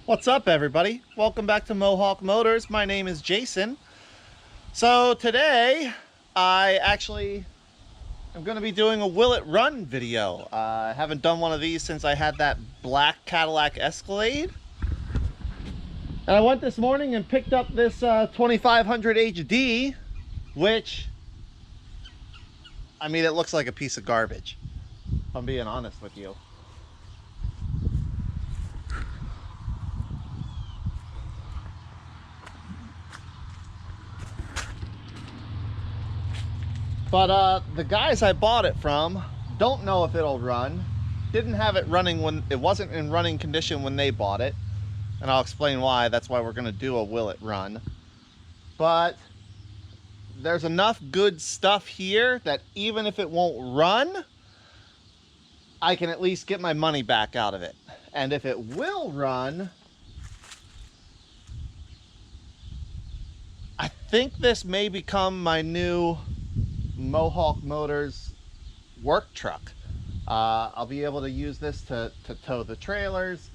What's up, everybody? Welcome back to Mohawk Motors. My name is Jason. So today I actually am going to be doing a Will It Run video. I haven't done one of these since I had that black Cadillac Escalade. And I went this morning and picked up this 2500 HD, which, I mean, it looks like a piece of garbage, if I'm being honest with you. But the guys I bought it from don't know if it'll run. Didn't have it running when it wasn't in running condition when they bought it. And I'll explain why. That's why we're going to do a Will It Run. But there's enough good stuff here that even if it won't run, I can at least get my money back out of it. And if it will run, I think this may become my new Mohawk Motors work truck. I'll be able to use this to tow the trailers,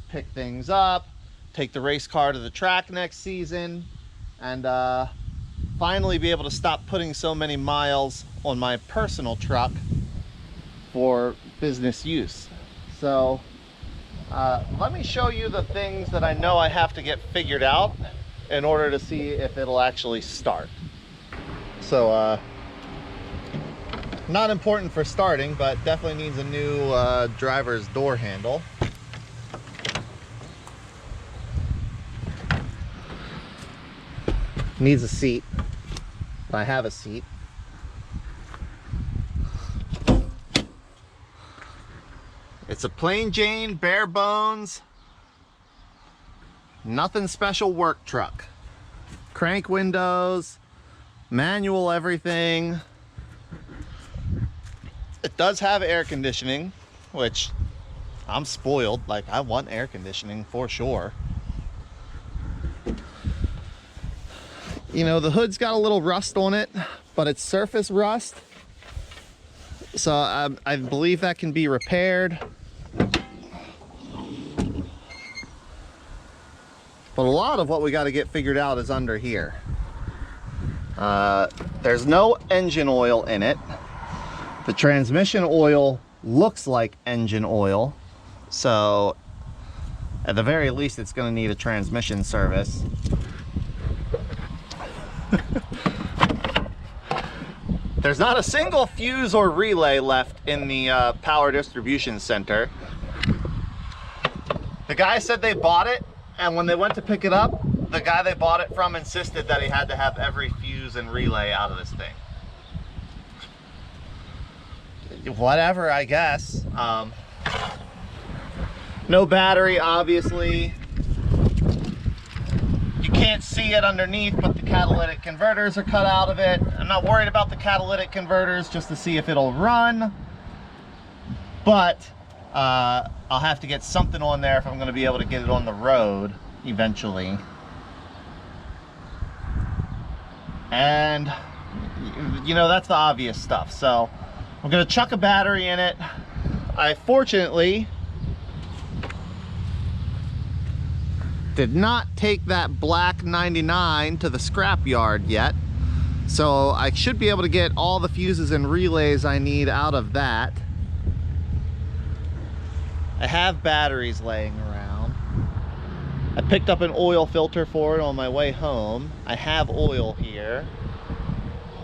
pick things up, take the race car to the track next season, and finally be able to stop putting so many miles on my personal truck for business use. So let me show you the things that I know I have to get figured out in order to see if it'll actually start. So not important for starting, but definitely needs a new driver's door handle. Needs a seat. I have a seat. It's a plain Jane, bare bones, nothing special work truck. Crank windows, manual everything. It does have air conditioning, which I'm spoiled. Like, I want air conditioning for sure. You know, the hood's got a little rust on it, but it's surface rust. So I believe that can be repaired. But a lot of what we got to get figured out is under here. There's no engine oil in it. The transmission oil looks like engine oil, so at the very least it's going to need a transmission service. There's not a single fuse or relay left in the power distribution center. The guy said they bought it, and when they went to pick it up, the guy they bought it from insisted that he had to have every fuse and relay out of this thing. Whatever, I guess. No battery, obviously. You can't see it underneath, but the catalytic converters are cut out of it. I'm not worried about the catalytic converters, just to see if it'll run. But I'll have to get something on there if I'm going to be able to get it on the road eventually. And, you know, that's the obvious stuff. So I'm going to chuck a battery in it. I fortunately did not take that black 99 to the scrap yard yet. So I should be able to get all the fuses and relays I need out of that. I have batteries laying around. I picked up an oil filter for it on my way home. I have oil here.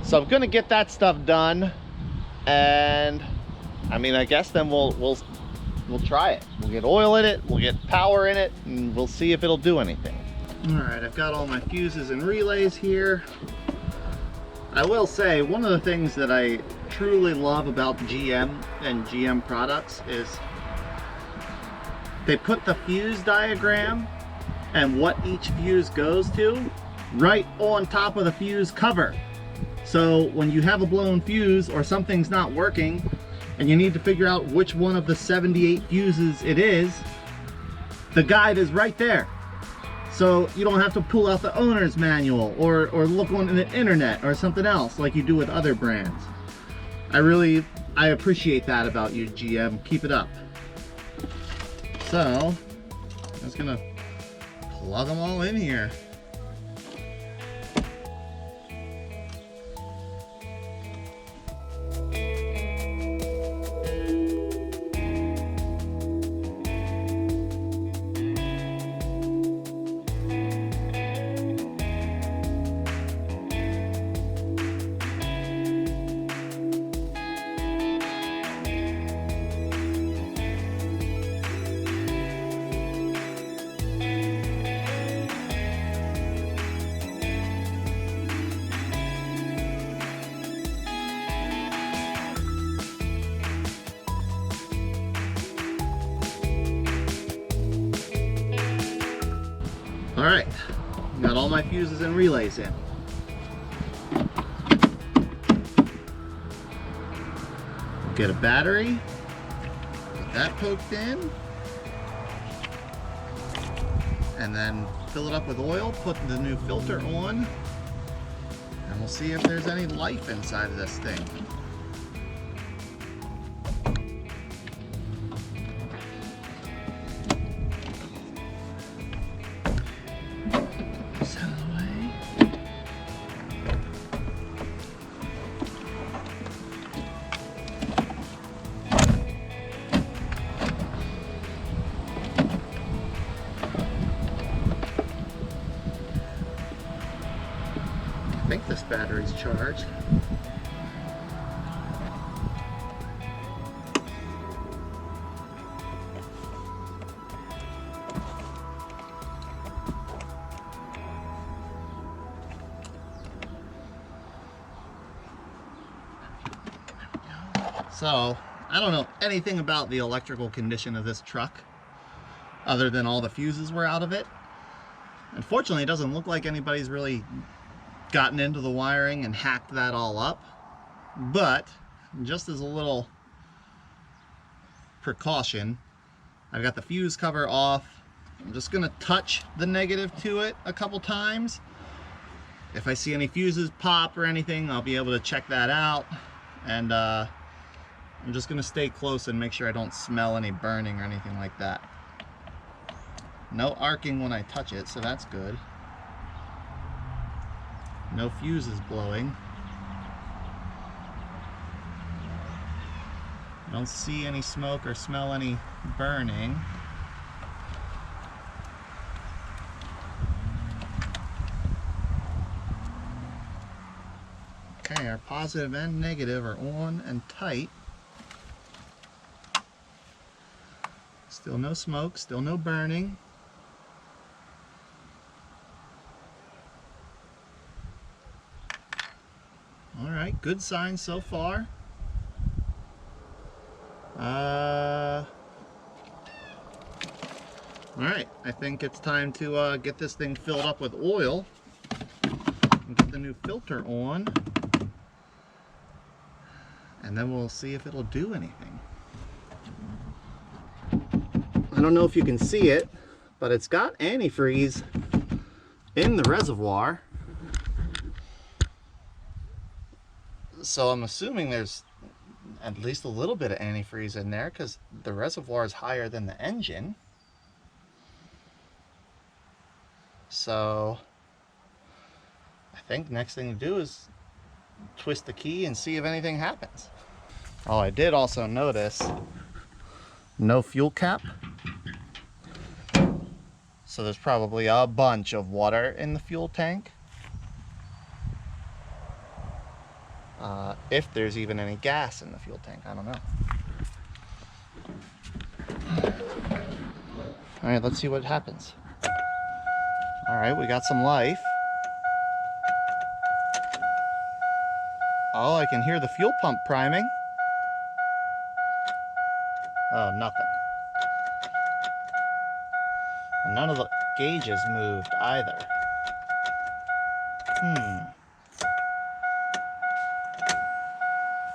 So I'm going to get that stuff done. And I mean, I guess then we'll try it. We'll get oil in it, we'll get power in it, and we'll see if it'll do anything. All right, I've got all my fuses and relays here. I will say, one of the things that I truly love about GM and GM products is they put the fuse diagram and what each fuse goes to right on top of the fuse cover. So when you have a blown fuse or something's not working and you need to figure out which one of the 78 fuses it is, the guide is right there. So you don't have to pull out the owner's manual or look on the internet or something else like you do with other brands. I appreciate that about you, GM. Keep it up. So I was gonna plug them all in here. All right, got all my fuses and relays in. Get a battery, get that poked in, and then fill it up with oil, put the new filter on, and we'll see if there's any life inside of this thing. I think this battery's charged. So, I don't know anything about the electrical condition of this truck other than all the fuses were out of it. Unfortunately, it doesn't look like anybody's really gotten into the wiring and hacked that all up, but just as a little precaution, I've got the fuse cover off. I'm just gonna touch the negative to it a couple times. If I see any fuses pop or anything, I'll be able to check that out, and I'm just gonna stay close and make sure I don't smell any burning or anything like that. No arcing when I touch it, so that's good. No fuses blowing. Don't see any smoke or smell any burning. Okay, our positive and negative are on and tight. Still no smoke, still no burning. Alright, good sign so far. Alright, I think it's time to get this thing filled up with oil and get the new filter on, and then we'll see if it'll do anything. I don't know if you can see it, but it's got antifreeze in the reservoir. So I'm assuming there's at least a little bit of antifreeze in there because the reservoir is higher than the engine. So I think next thing to do is twist the key and see if anything happens. Oh, I did also notice no fuel cap. So there's probably a bunch of water in the fuel tank. If there's even any gas in the fuel tank, I don't know. All right, let's see what happens. All right, we got some life. Oh, I can hear the fuel pump priming. Oh, nothing. Well, none of the gauges moved either.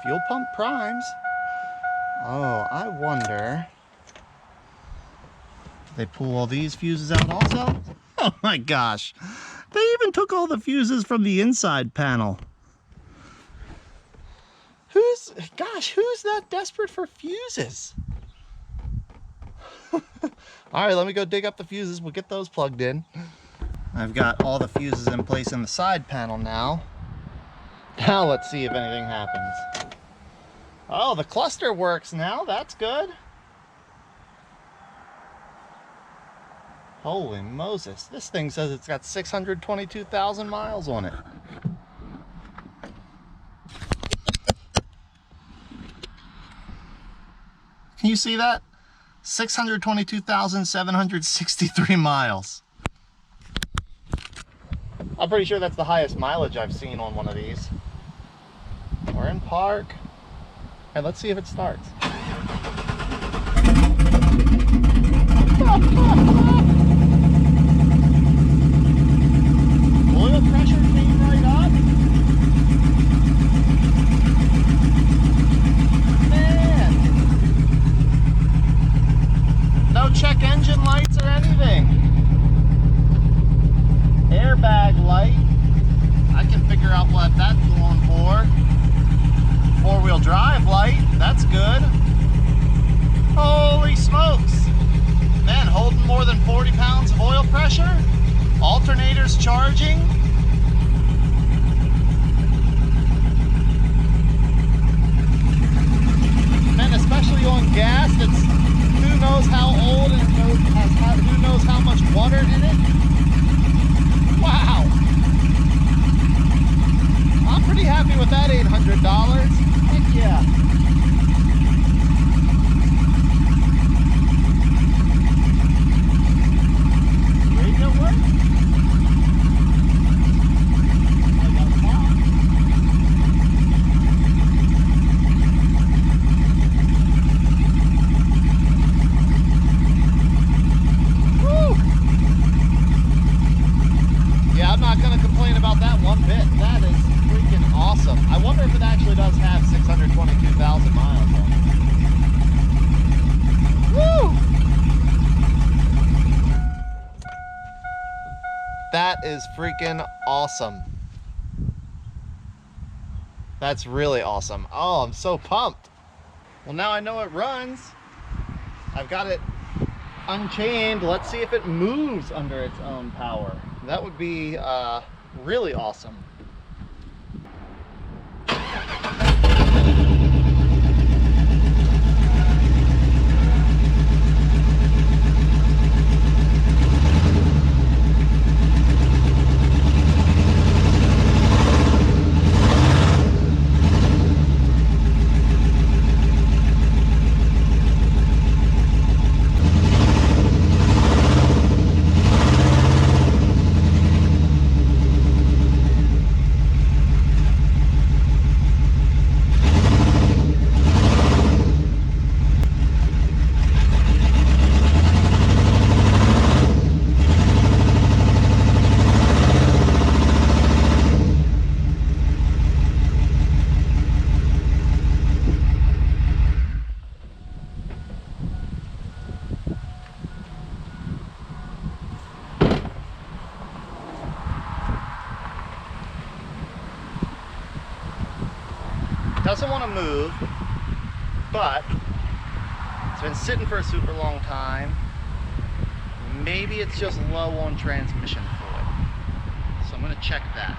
Fuel pump primes. Oh, I wonder. Did they pull all these fuses out also? Oh my gosh. They even took all the fuses from the inside panel. Who's that desperate for fuses? All right, let me go dig up the fuses. We'll get those plugged in. I've got all the fuses in place in the side panel now. Now let's see if anything happens. Oh, the cluster works now. That's good. Holy Moses. This thing says it's got 622,000 miles on it. Can you see that? 622,763 miles. I'm pretty sure that's the highest mileage I've seen on one of these. We're in park. And let's see if it starts. Oil pressure came right up. Man. No check engine lights or anything. Airbag light. I can figure out what that's going for. Four-wheel drive light. That's good. Holy smokes. Man, holding more than 40 pounds of oil pressure. Alternators charging. Man, especially on gas, that's who knows how old and who knows how much water in it. Wow. I'm pretty happy with that $800. Heck yeah. Radio work? I got a clock. Woo! Yeah, I'm not going to complain about that one bit. That is freaking awesome. I wonder if it actually does have 622,000 miles on it. Woo! That is freaking awesome. That's really awesome. Oh, I'm so pumped. Well, now I know it runs. I've got it unchained. Let's see if it moves under its own power. That would be really awesome. Doesn't want to move, but it's been sitting for a super long time. Maybe it's just low on transmission fluid. So I'm going to check that.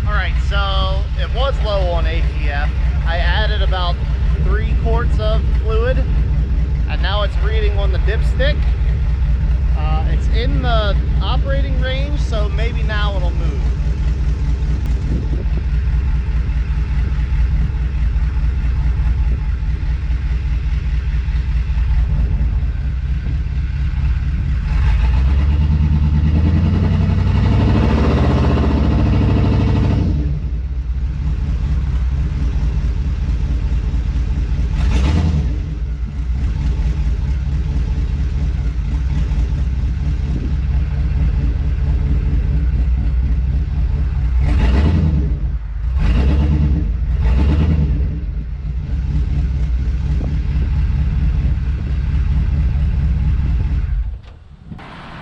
Alright, so it was low on ATF. I added about 3 quarts of fluid, and now it's reading on the dipstick. It's in the operating range, so maybe now it'll move.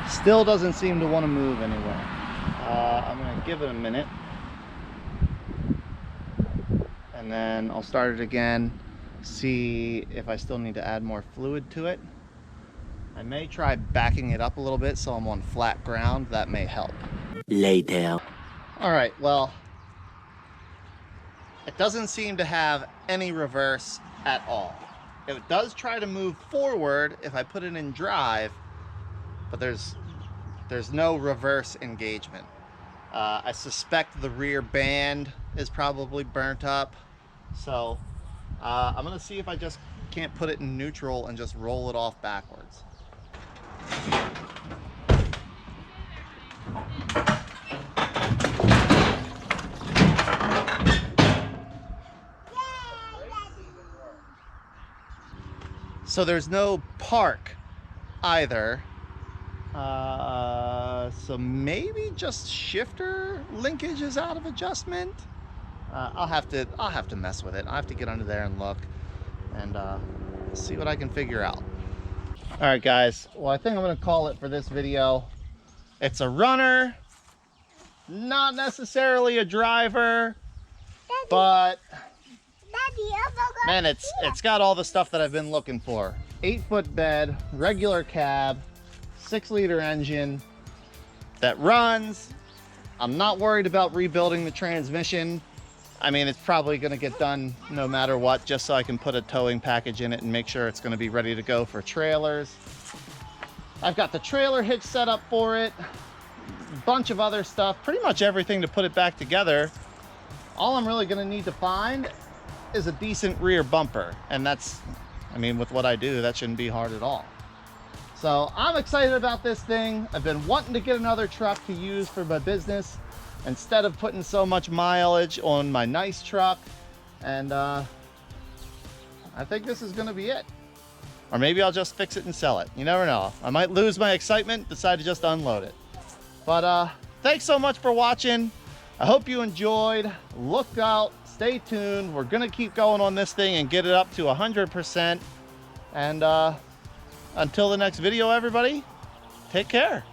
Still doesn't seem to want to move anywhere. I'm going to give it a minute. And then I'll start it again. See if I still need to add more fluid to it. I may try backing it up a little bit so I'm on flat ground. That may help. Later. All right, well, it doesn't seem to have any reverse at all. It does try to move forward if I put it in drive, but there's no reverse engagement. I suspect the rear band is probably burnt up. So I'm gonna see if I just can't put it in neutral and just roll it off backwards. So there's no park either. So maybe just shifter linkage is out of adjustment. I'll have to mess with it. I'll have to get under there and look and see what I can figure out. All right, guys. Well, I think I'm gonna call it for this video. It's a runner, not necessarily a driver, Daddy, but man, it's got all the stuff that I've been looking for. 8-foot bed, regular cab, 6-liter engine that runs. I'm not worried about rebuilding the transmission. I mean, it's probably going to get done no matter what, just so I can put a towing package in it and make sure it's going to be ready to go for trailers. I've got the trailer hitch set up for it, a bunch of other stuff, pretty much everything to put it back together. All I'm really going to need to find is a decent rear bumper, and that's, I mean, with what I do, that shouldn't be hard at all. So I'm excited about this thing. I've been wanting to get another truck to use for my business instead of putting so much mileage on my nice truck. And I think this is gonna be it. Or maybe I'll just fix it and sell it. You never know. I might lose my excitement, decide to just unload it. But thanks so much for watching. I hope you enjoyed. Look out, stay tuned. We're gonna keep going on this thing and get it up to 100%. And until the next video, everybody, take care.